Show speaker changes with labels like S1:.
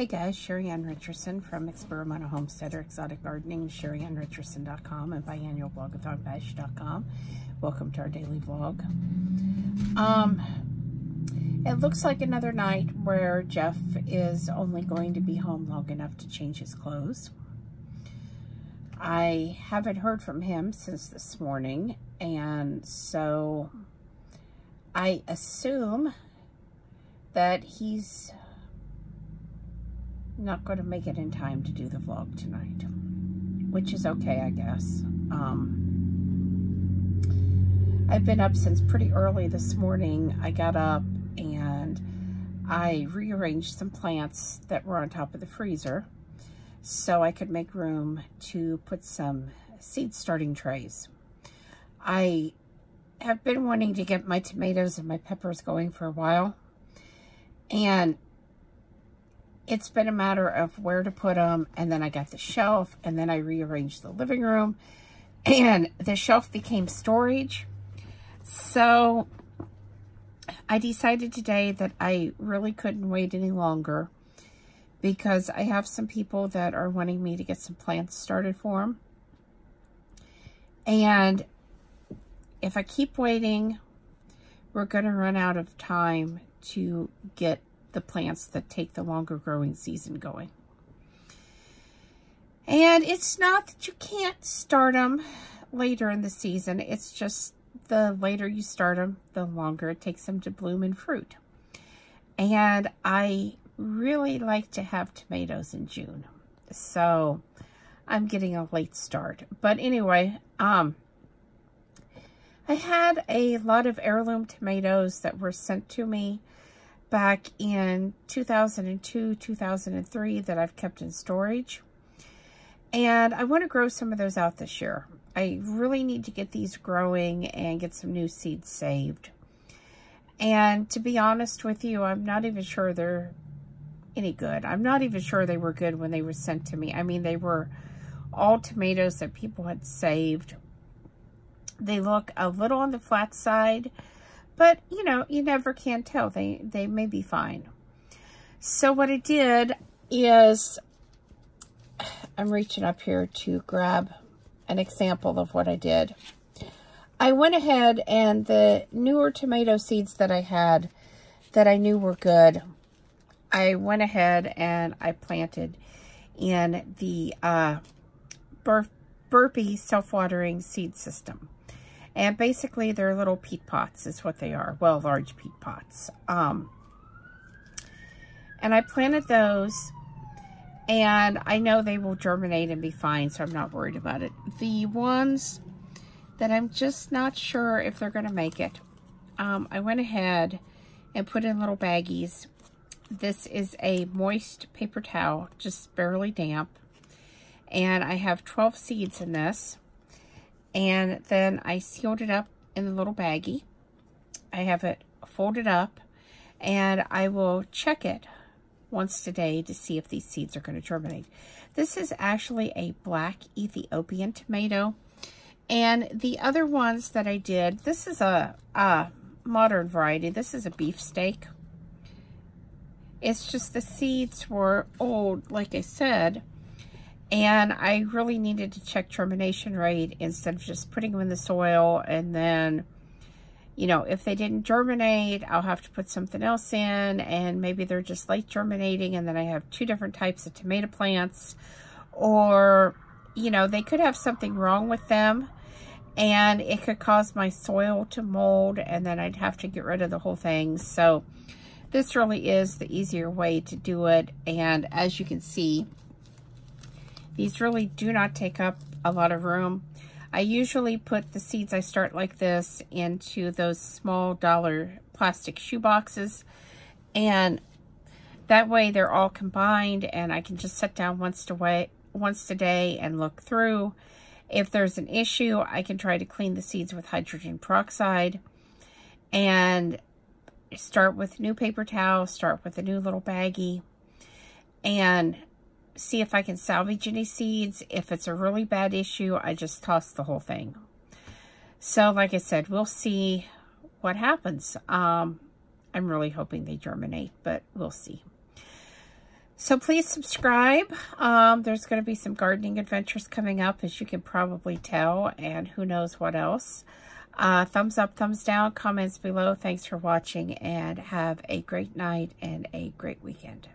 S1: Hey guys, Sheri and Richerson from Experimental Homesteader Exotic Gardening, SheriandRicherson.com and biannualblog.com. Welcome to our daily vlog. It looks like another night where Jeff is only going to be home long enough to change his clothes. I haven't heard from him since this morning, and so I assume that he's not going to make it in time to do the vlog tonight, which is okay, I guess. I've been up since pretty early this morning. I got up and I rearranged some plants that were on top of the freezer so I could make room to put some seed starting trays. I have been wanting to get my tomatoes and my peppers going for a while, and it's been a matter of where to put them, and then I got the shelf, and then I rearranged the living room, and the shelf became storage. So I decided today that I really couldn't wait any longer because I have some people that are wanting me to get some plants started for them. And if I keep waiting, we're going to run out of time to get the plants that take the longer growing season going. And it's not that you can't start them later in the season. It's just the later you start them, the longer it takes them to bloom and fruit. And I really like to have tomatoes in June. So I'm getting a late start. But anyway, I had a lot of heirloom tomatoes that were sent to me back in 2002, 2003 that I've kept in storage. And I want to grow some of those out this year. I really need to get these growing and get some new seeds saved. And to be honest with you, I'm not even sure they're any good. I'm not even sure they were good when they were sent to me. I mean, they were all tomatoes that people had saved. They look a little on the flat side, but, you know, you never can tell. They may be fine. So what I did is, I'm reaching up here to grab an example of what I did. I went ahead and the newer tomato seeds that I had that I knew were good, I went ahead and I planted in the Burpee self-watering seed system. And basically, they're little peat pots is what they are. Well, large peat pots. And I planted those, and I know they will germinate and be fine, so I'm not worried about it. The ones that I'm just not sure if they're going to make it, I went ahead and put in little baggies. This is a moist paper towel, just barely damp. And I have 12 seeds in this. And then I sealed it up in the little baggie. I have it folded up, and I will check it once today to see if these seeds are going to germinate. This is actually a black Ethiopian tomato. And the other ones that I did, this is a modern variety. This is a beefsteak. It's just the seeds were old, like I said. And I really needed to check germination rate instead of just putting them in the soil. And then, you know, if they didn't germinate, I'll have to put something else in. And maybe they're just late germinating. And then I have two different types of tomato plants. Or, you know, they could have something wrong with them. And it could cause my soil to mold. And then I'd have to get rid of the whole thing. So this really is the easier way to do it. And as you can see, these really do not take up a lot of room. I usually put the seeds I start like this into those small dollar plastic shoe boxes. And that way they're all combined, and I can just sit down once a day and look through. If there's an issue, I can try to clean the seeds with hydrogen peroxide. And start with new paper towel, start with a new little baggie. And see if I can salvage any seeds. If it's a really bad issue, I just toss the whole thing. So like I said, we'll see what happens. I'm really hoping they germinate, but we'll see. So please subscribe. There's going to be some gardening adventures coming up, as you can probably tell, and who knows what else. Thumbs up, thumbs down, comments below. Thanks for watching, and have a great night and a great weekend.